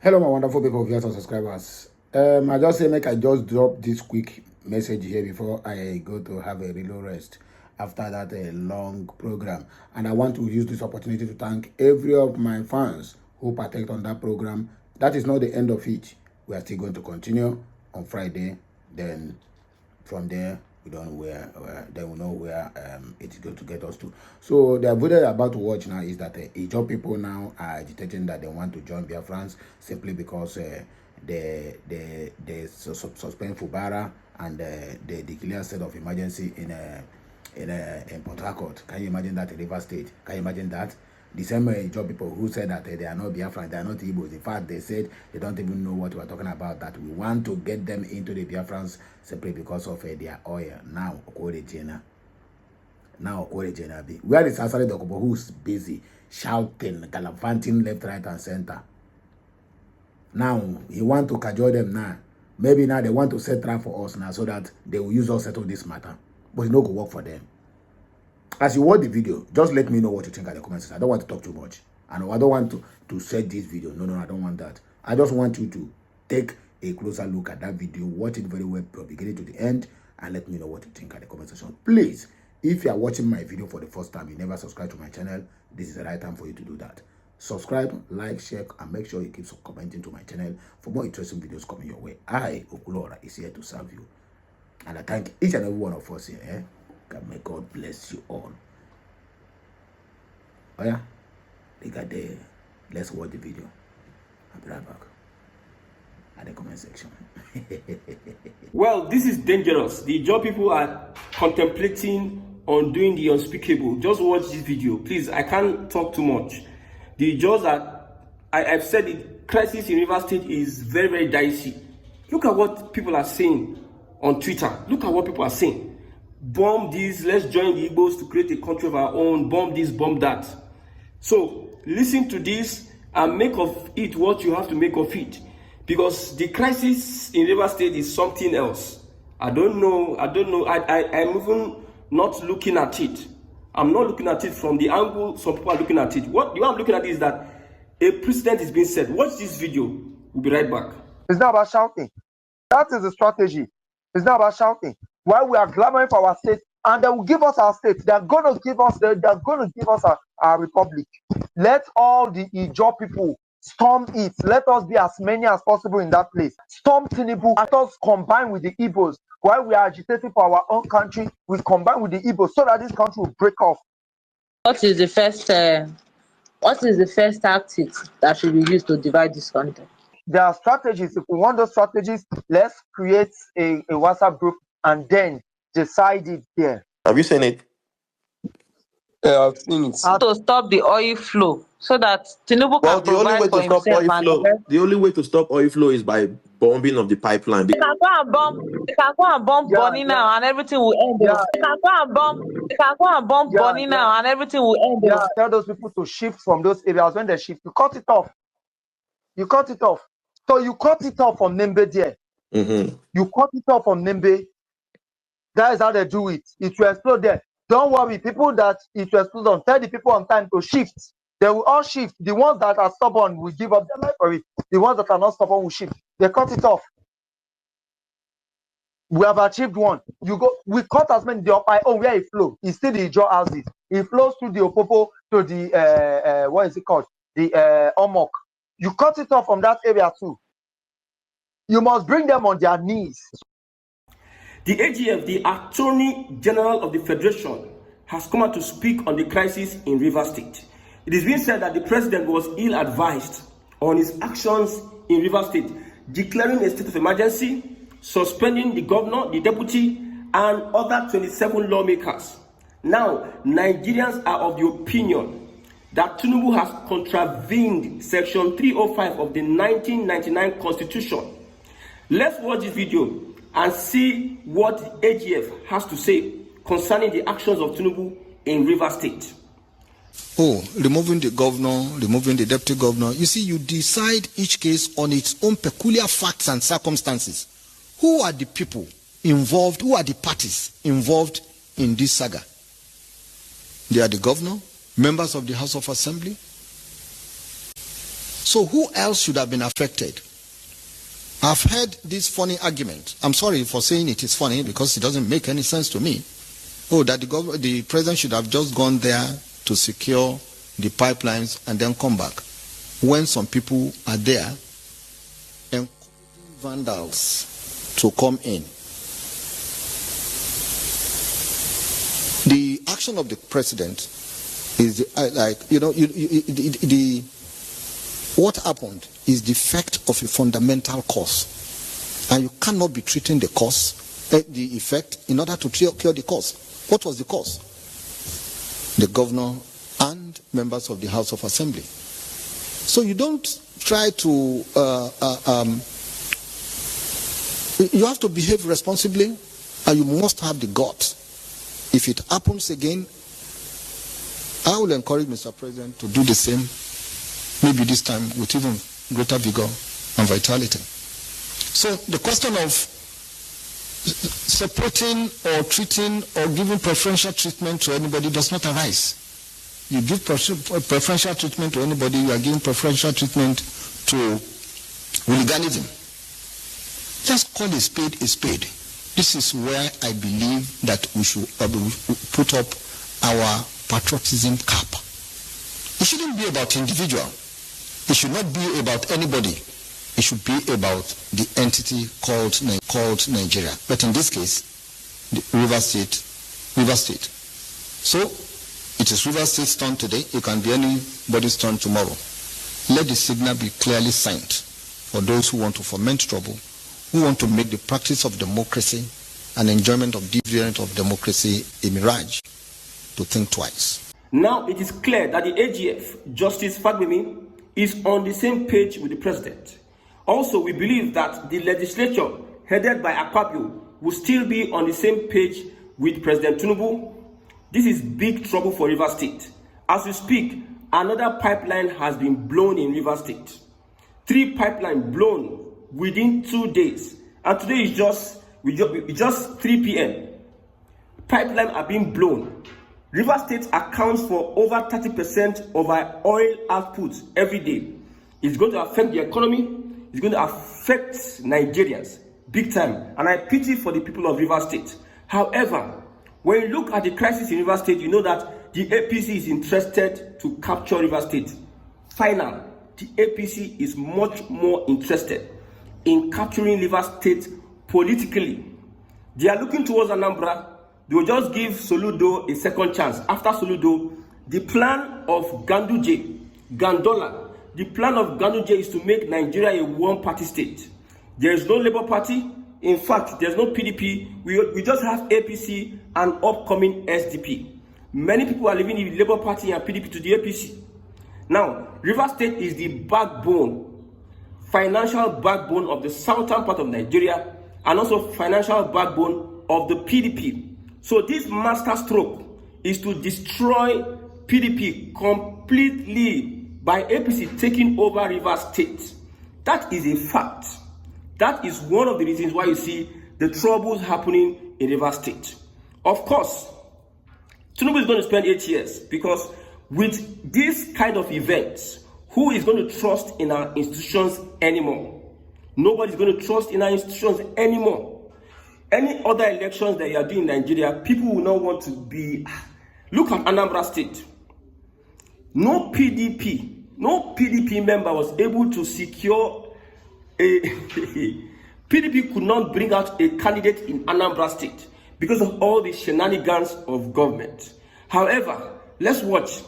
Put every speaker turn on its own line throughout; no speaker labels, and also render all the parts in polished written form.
Hello, my wonderful people, viewers and subscribers. I just say I just drop this quick message here before I go to have a real rest after that long program. And I want to use this opportunity to thank every of my fans who partake on that program. That is not the end of it. We are still going to continue on Friday. Then from there, we don't know where then we know where it's going to get us to. So the video you're about to watch now is that Ijaw people now are agitating that they want to join Biafrans simply because they suspend Fubara and they declare state of emergency in Port Harcourt. Can you imagine that in River State? Can you imagine that? The same Ijaw people who said that they are not Biafran, they are not Igbos. In fact, they said they don't even know what we are talking about, that we want to get them into the Biafrans simply because of their oil. Now, where is Asari Dokubo, who's busy shouting, gallivanting left, right, and center? Now, he want to cajole them now. Maybe now they want to set trap for us now so that they will use us to settle this matter. But it's not going to work for them. As you watch the video, just let me know what you think at the comment section. I don't want to talk too much. And I don't want to set this video. No, I don't want that. I just want you to take a closer look at that video, watch it very well from beginning to the end, and let me know what you think at the comment section. Please, if you are watching my video for the first time, you never subscribe to my channel, this is the right time for you to do that. Subscribe, like, share, and make sure you keep commenting to my channel for more interesting videos coming your way. I, Okulora, is here to serve you. And I thank each and every one of us here. May God bless you all. Oh yeah? They got there. Let's watch the video. I'll be right back at the comment section.
Well, this is dangerous. The Ijaw people are contemplating on doing the unspeakable. Just watch this video. Please, I can't talk too much. The Ijaws are, I've said it, crisis in River State is very, very dicey. Look at what people are saying on Twitter. Look at what people are saying. Bomb this, let's join the Igbos to create a country of our own, bomb this, bomb that. So listen to this and make of it what you have to make of it, because the crisis in River State is something else. I don't know, I'm even not looking at it. I'm not looking at it from the angle some people are looking at it. What I'm looking at is that a precedent is being set. Watch this video. We'll be right back.
It's not about shouting. That is the strategy. It's not about shouting. While we are clamoring for our state, and they will give us our state, they're going to give us our republic. Let all the Ijaw people storm it. Let us be as many as possible in that place. Storm Tinubu. Let us combine with the Igbos. While we are agitating for our own country, we combine with the Igbos so that this country will break off.
What is the first tactic that should be used to divide this country?
There are strategies. If we want those strategies, let's create a WhatsApp group and then decide it there.
Have you seen it?
Yeah, I've seen it.
To stop the oil flow so that Tinubu can provide for himself.
The only way to stop oil flow is by bombing of the pipeline.
They can go and bomb Bonny now and everything will end.
Yeah.
They can go and bomb Bonny now and everything will end.
Yeah. Tell those people to shift from those areas. When they shift, you cut it off. You cut it off. So you cut it off from Nembe there. You cut it off from Nembe. That is how they do it. It will explode there. Don't worry, people that it will explode on. Tell the people on time to shift. They will all shift. The ones that are stubborn will give up their life for it. The ones that are not stubborn will shift. They cut it off. We have achieved one. We cut as many. Where it flows. It's still the Ijaw houses. It flows through the Opopo to the what is it called? The Omok. You cut it off from that area too. You must bring them on their knees.
The AGF, the Attorney General of the Federation, has come out to speak on the crisis in River State. It is being said that the president was ill-advised on his actions in River State, declaring a state of emergency, suspending the governor, the deputy, and other 27 lawmakers. Now, Nigerians are of the opinion that Tinubu has contravened Section 305 of the 1999 Constitution. Let's watch this video and see what AGF has to say concerning the actions of Tinubu in River State.
Removing the governor, removing the deputy governor. You see, you decide each case on its own peculiar facts and circumstances. Who are the people involved? Who are the parties involved in this saga? They are the governor, members of the House of Assembly, So who else should have been affected? I've heard this funny argument. I'm sorry for saying it is funny because it doesn't make any sense to me. Oh, that the president should have just gone there to secure the pipelines and then come back. When some people are there encouraging vandals to come in. The action of the president is what happened is the effect of a fundamental cause, and you cannot be treating the cause, the effect, in order to cure the cause. What was the cause? The governor and members of the House of Assembly. So you don't try to. You have to behave responsibly, and you must have the guts. If it happens again, I will encourage Mr. President to do the same, maybe this time with even greater vigor and vitality. So the question of supporting or treating or giving preferential treatment to anybody does not arise. You give preferential treatment to anybody, you are giving preferential treatment to hooliganism. Just call a spade a spade. This is where I believe that we should put up our patriotism cap. It shouldn't be about individual. It should not be about anybody. It should be about the entity called Nigeria. But in this case, the River State. So it is River State's turn today. It can be anybody's turn tomorrow. Let the signal be clearly signed for those who want to foment trouble, who want to make the practice of democracy and enjoyment of dividend of democracy a mirage, to think twice.
Now it is clear that the AGF, Justice Fagbemi, is on the same page with the president. Also, we believe that the legislature headed by Akpabio will still be on the same page with President Tinubu. This is big trouble for River State. As we speak, another pipeline has been blown in River State. 3 pipelines blown within 2 days. And today is just 3 p.m. Pipelines are being blown. River State accounts for over 30% of our oil output every day. It's going to affect the economy. It's going to affect Nigerians big time. And I pity for the people of River State. However, when you look at the crisis in River State, you know that the APC is interested to capture River State. Final, the APC is much more interested in capturing River State politically. They are looking towards Anambra. They will just give Soludo a second chance. After Soludo, the plan of Gandola, the plan of Ganduje is to make Nigeria a one-party state. There is no Labour Party. In fact, there's no PDP. We just have APC and upcoming SDP. Many people are leaving the Labour Party and PDP to the APC. Now, River State is the backbone, financial backbone of the southern part of Nigeria, and also financial backbone of the PDP. So this master stroke is to destroy PDP completely by APC taking over River State. That is a fact. That is one of the reasons why you see the troubles happening in River State. Of course, Tinubu is going to spend 8 years, because with this kind of events, who is going to trust in our institutions anymore? Nobody's going to trust in our institutions anymore. Any other elections that you are doing in Nigeria, people will not want to be. Look at Anambra State. No PDP member was able to secure a PDP could not bring out a candidate in Anambra State because of all the shenanigans of government. However, let's watch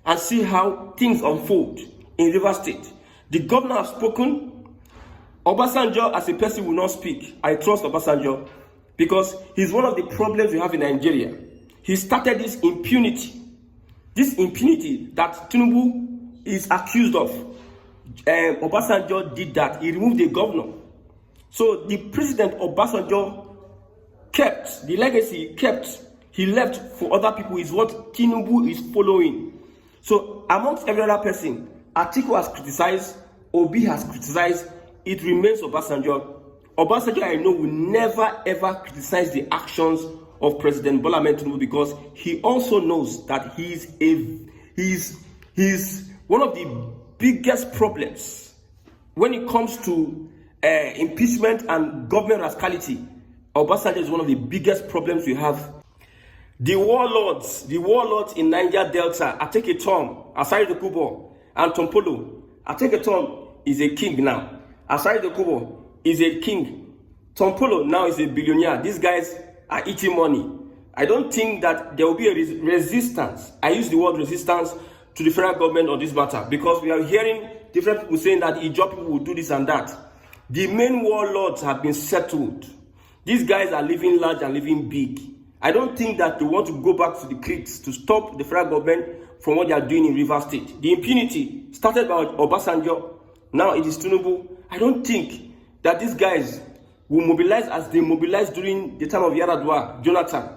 and see how things unfold in River State. The governor has spoken. Obasanjo as a person will not speak. I trust Obasanjo because he's one of the problems we have in Nigeria. He started this impunity that Tinubu is accused of. Obasanjo did that. He removed the governor. So the president Obasanjo kept, the legacy kept, he left for other people is what Tinubu is following. So amongst every other person, Atiku has criticized, Obi has criticized, it remains Obasanjo. Obasanjo, I know, will never ever criticize the actions of President Bola Ahmed Tinubu because he also knows that he's one of the biggest problems when it comes to impeachment and government rascality. Obasanjo is one of the biggest problems we have. The warlords in Niger Delta, Ateke Tom, Asari Dokubo, and Tompolo. Ateke Tom is a king now. Asari Dokubo is a king. Tompolo now is a billionaire. These guys are eating money. I don't think that there will be a resistance. I use the word resistance to the federal government on this matter because we are hearing different people saying that Ijaw people will do this and that. The main warlords have been settled. These guys are living large and living big. I don't think that they want to go back to the creeks to stop the federal government from what they are doing in Rivers State. The impunity started by Obasanjo, now it is Tinubu. I don't think that these guys will mobilize as they mobilized during the time of Yaradua, Jonathan,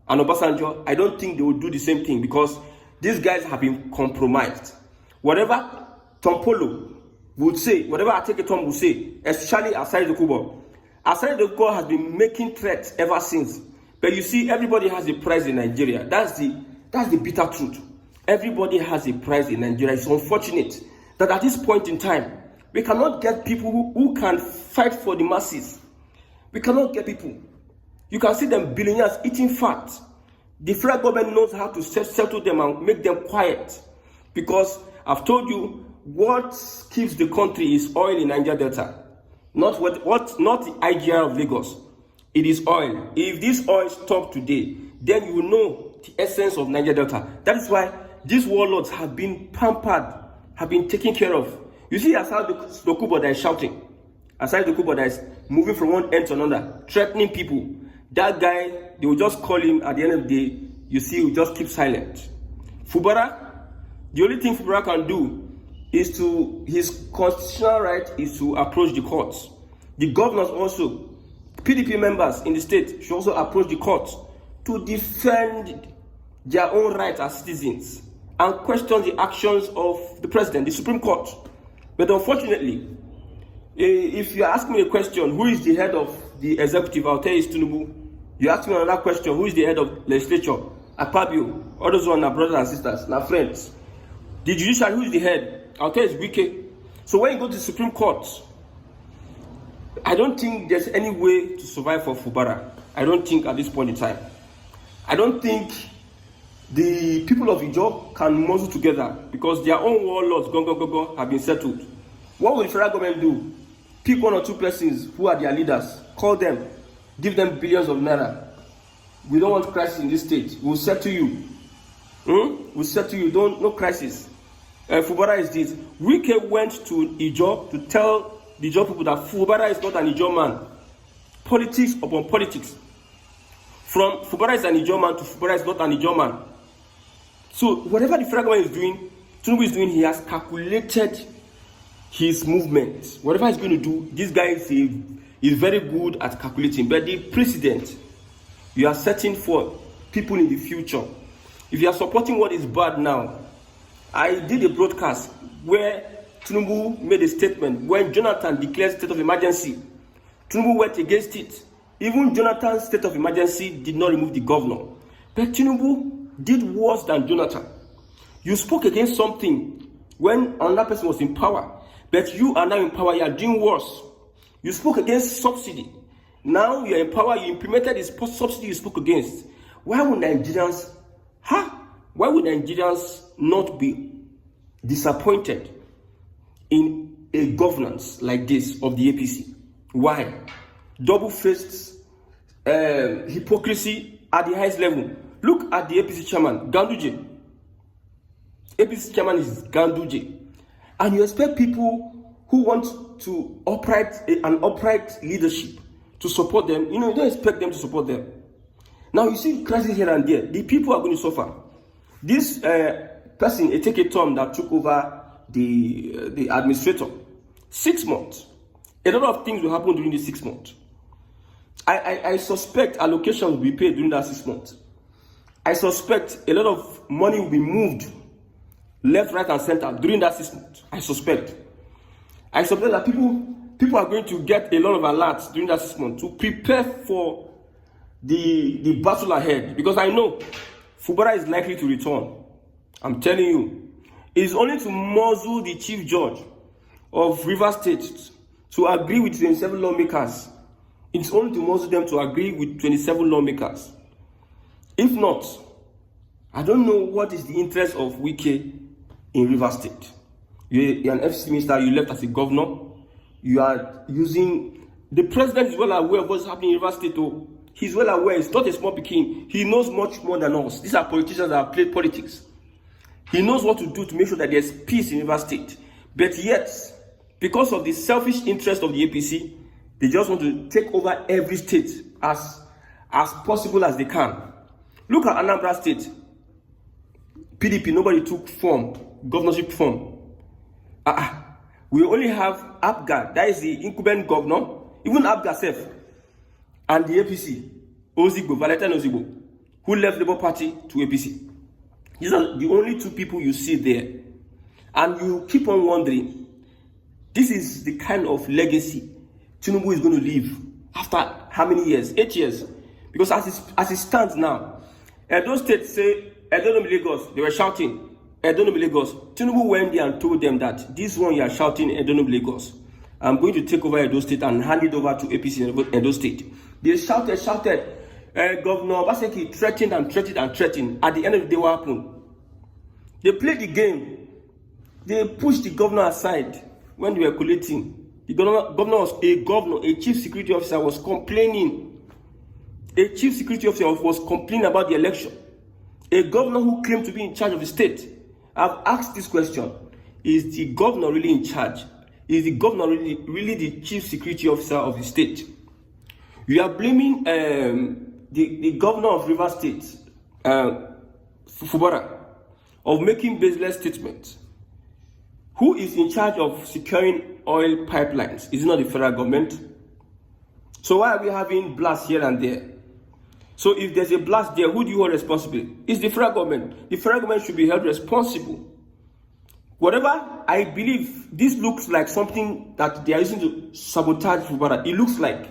and Obasanjo. I don't think they will do the same thing because these guys have been compromised. Whatever Tompolo would say, whatever Ateke Tom would say, especially Asari Dokubo. Asari Dokubo has been making threats ever since. But you see, everybody has a price in Nigeria. That's the bitter truth. Everybody has a price in Nigeria. It's unfortunate that at this point in time, we cannot get people who can fight for the masses. We cannot get people. You can see them billionaires eating fat. The federal government knows how to settle them and make them quiet. Because I've told you, what keeps the country is oil in Niger Delta. Not the IGR of Lagos. It is oil. If this oil stops today, then you will know the essence of Niger Delta. That is why these warlords have been pampered, have been taken care of. You see Asari Dokubo that is shouting. Asari Dokubo that is moving from one end to another, threatening people. That guy, they will just call him at the end of the day, you see, he will just keep silent. Fubara, the only thing Fubara can do is his constitutional right is to approach the courts. The governors also, PDP members in the state should also approach the courts to defend their own rights as citizens and question the actions of the president, the Supreme Court. But unfortunately, if you ask me a question, who is the head of the executive, I'll tell you it's Tinubu. You ask me another question, who is the head of legislature? Akpabio. All those ones are brothers and sisters, now friends. The judiciary, who is the head? I'll tell you it's Wike. So when you go to the Supreme Court, I don't think there's any way to survive for Fubara. I don't think at this point in time. I don't think the people of Ijaw can muzzle together because their own warlords have been settled. What will the federal government do? Pick one or two persons who are their leaders, call them, give them billions of naira. We don't want crisis in this state. We'll settle you. We'll settle you. No crisis. Fubara is this. Wike went to Ijaw to tell the Ijaw people that Fubara is not an Ijaw man. Politics upon politics. From Fubara is an Ijaw man to Fubara is not an Ijaw man. So whatever the federal government is doing, Tinubu is doing, he has calculated his movements. Whatever he's going to do, this guy is very good at calculating. But the president, you are setting for people in the future. If you are supporting what is bad now, I did a broadcast where Tinubu made a statement when Jonathan declared state of emergency. Tinubu went against it. Even Jonathan's state of emergency did not remove the governor. But Tinubu did worse than Jonathan. You spoke against something when another person was in power, but you are now in power, you are doing worse. You spoke against subsidy. Now you are in power, you implemented this subsidy you spoke against. Why would Nigerians not be disappointed in a governance like this of the APC? Why? Double-faced hypocrisy at the highest level. Look at the APC chairman, Ganduje. APC chairman is Ganduje. And you expect people who want to an upright leadership to support them. You don't expect them to support them. Now you see crisis here and there. The people are going to suffer. This person, Eteke Tom, that took over the administrator, 6 months. A lot of things will happen during the 6 months. I suspect allocations will be paid during that 6 months. I suspect a lot of money will be moved left, right, and center during that 6 months. I suspect that people are going to get a lot of alerts during that 6 months to prepare for the battle ahead. Because I know Fubara is likely to return. I'm telling you. is only to muzzle the chief judge of River State to agree with 27 lawmakers. It's only to muzzle them to agree with 27 lawmakers. If not, I don't know what is the interest of Wike in River State. You're an FCC minister, you left as a governor. You are using... The president is well aware of what's happening in River State. Oh. He's well aware. He's not a small pekin. He knows much more than us. These are politicians that have played politics. He knows what to do to make sure that there's peace in River State. But yet, because of the selfish interest of the APC, they just want to take over every state as possible as they can. Look at Anambra State. PDP, nobody took form, governorship form. We only have Abga, that is the incumbent governor, even Abga self, and the APC, Ozigbo, Valentine Ozigbo, who left Labour Party to APC. These are the only two people you see there. And you keep on wondering, this is the kind of legacy Tinubu is going to leave after how many years? 8 years. Because as it stands now, Edo State say, Edo no be Lagos, they were shouting, Edo no be Lagos. Tinubu went there and told them that this one you are shouting, Edo no be Lagos. I'm going to take over Edo State and hand it over to APC in Edo State. They shouted, Governor Obaseki threatened. At the end of the day, what happened? They played the game. They pushed the governor aside when they were collating. The governor was a chief security officer was complaining. A chief security officer was complaining about the election. A governor who claimed to be in charge of the state. I've asked this question. Is the governor really in charge? Is the governor really the chief security officer of the state? You are blaming the governor of River State, Fubara, of making baseless statements. Who is in charge of securing oil pipelines? Is it not the federal government? So why are we having blasts here and there? So if there's a blast there, who do you hold responsible? It's the federal government. The federal government should be held responsible. Whatever, I believe this looks like something that they are using to sabotage Fubara. It looks like,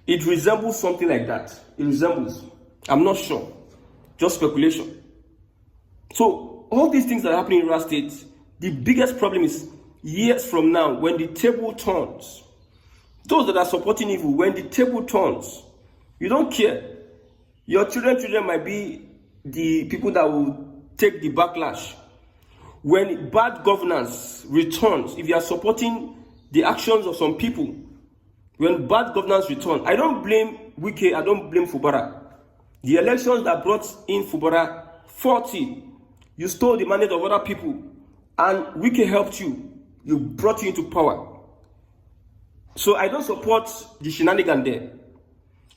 it resembles something like that. It resembles. I'm not sure. Just speculation. So all these things that are happening in River State, the biggest problem is years from now, when the table turns, those that are supporting evil, when the table turns, you don't care. Your children might be the people that will take the backlash. When bad governance returns, if you are supporting the actions of some people, when bad governance returns, I don't blame Wike, I don't blame Fubara. The elections that brought in Fubara, 40, you stole the mandate of other people, and Wike helped you. You brought you into power. So I don't support the shenanigan there.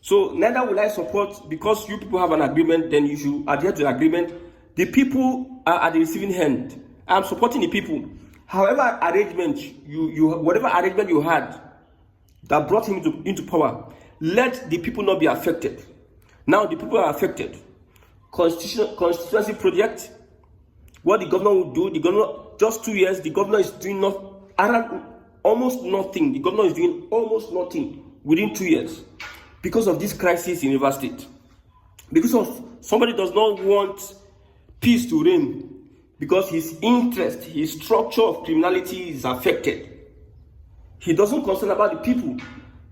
So neither will I support, because you people have an agreement, then you should adhere to the agreement. The people are at the receiving end. I'm supporting the people. However arrangement whatever arrangement you had that brought him into power, let the people not be affected. Now the people are affected. Constituency project, what the governor will do, the governor, just 2 years, the governor is doing almost nothing. The governor is doing almost nothing within 2 years because of this crisis in River State. Because of somebody does not want peace to reign, because his interest, his structure of criminality is affected. He doesn't concern about the people.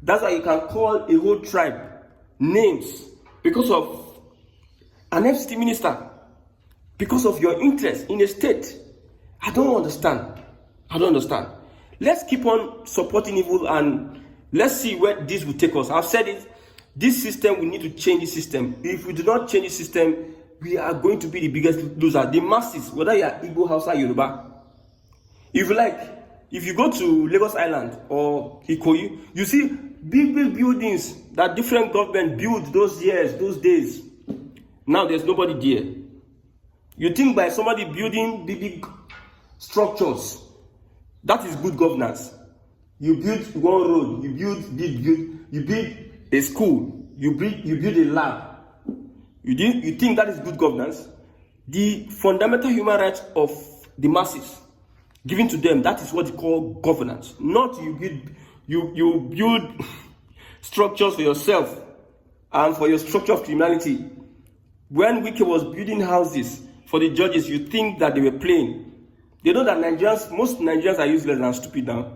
That's why you can call a whole tribe names because of an FCT minister, because of your interest in a state. I don't understand. Let's keep on supporting evil and let's see where this will take us. I've said it. This system, we need to change the system. If we do not change the system, we are going to be the biggest loser. The masses, whether you are Igbo, Hausa, Yoruba. If you like, if you go to Lagos Island or Ikoyi, you see big buildings that different government built those years, those days. Now there's nobody there. You think by somebody building big structures, that is good governance. You build one road, you build a school, you build a lab. You think that is good governance? The fundamental human rights of the masses given to them, that is what they call governance. Not you build structures for yourself and for your structure of criminality. When Wike was building houses for the judges, you think that they were playing. They know that most Nigerians are useless and stupid now.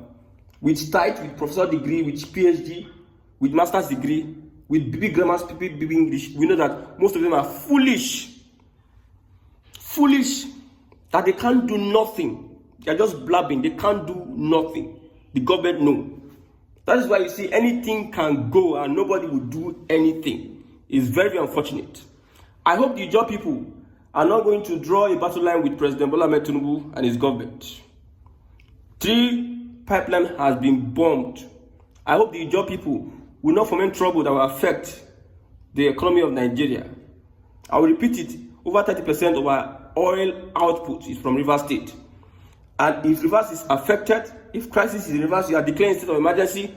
With tight, with professor degree, with PhD, with master's degree, with BB grammar, BB English, we know that most of them are foolish. Foolish. That they can't do nothing. They're just blabbing. They can't do nothing. The government know. That is why you see anything can go and nobody will do anything. It's very unfortunate. I hope the Ijaw people are not going to draw a battle line with President Bola Ahmed Tinubu and his government. 3 pipelines has been bombed. I hope the Ijaw people will not foment trouble that will affect the economy of Nigeria. I will repeat it, over 30% of our oil output is from Rivers State. And if Rivers is affected, if crisis is in Rivers, you are declaring state of emergency,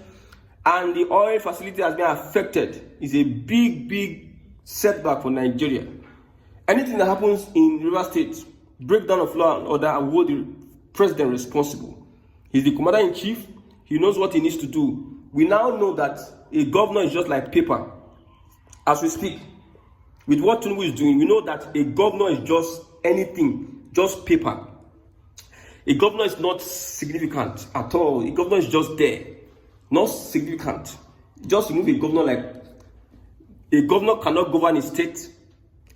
and the oil facility has been affected, it's a big setback for Nigeria. Anything that happens in Rivers State, breakdown of law and order, will hold the president responsible. He's the commander-in-chief. He knows what he needs to do. We now know that a governor is just like paper. As we speak, with what Tinubu is doing, we know that a governor is just anything, just paper. A governor is not significant at all. A governor is just there, not significant. Just remove a governor. Like a governor cannot govern a state.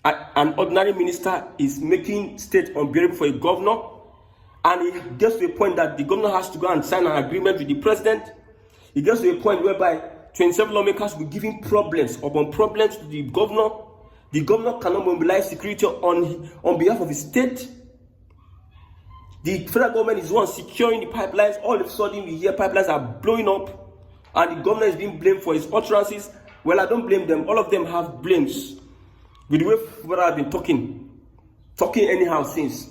An ordinary minister is making state unbearable for a governor, and it gets to a point that the governor has to go and sign an agreement with the president. It gets to a point whereby 27 lawmakers will be giving problems upon problems to the governor. The governor cannot mobilize security on behalf of his state. The federal government is the one securing the pipelines. All of a sudden, we hear pipelines are blowing up, and the governor is being blamed for his utterances. Well, I don't blame them. All of them have blames. With the way Fubara has been talking anyhow since.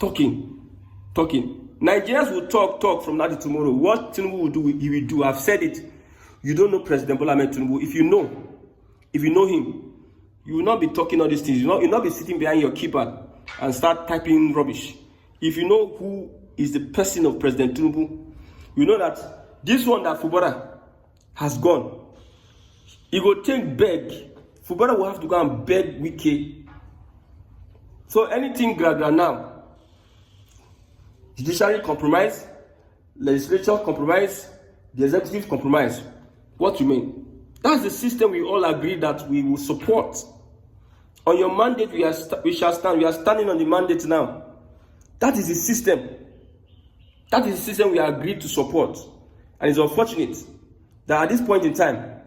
Talking. Nigerians will talk from now to tomorrow. What Tinubu will do, he will do. I've said it. You don't know President Bola Ahmed Tinubu. If you know him, you will not be talking all these things. You'll not be sitting behind your keypad and start typing rubbish. If you know who is the person of President Tinubu, you know that this one that Fubara has gone, he will take beg. Fubara will have to go and beg Wike. So anything gradual now, judiciary compromise, legislature compromise, the executive compromise. What you mean? That's the system we all agree that we will support. On your mandate, we shall stand. We are standing on the mandate now. That is the system. That is the system we agreed to support. And it's unfortunate that at this point in time,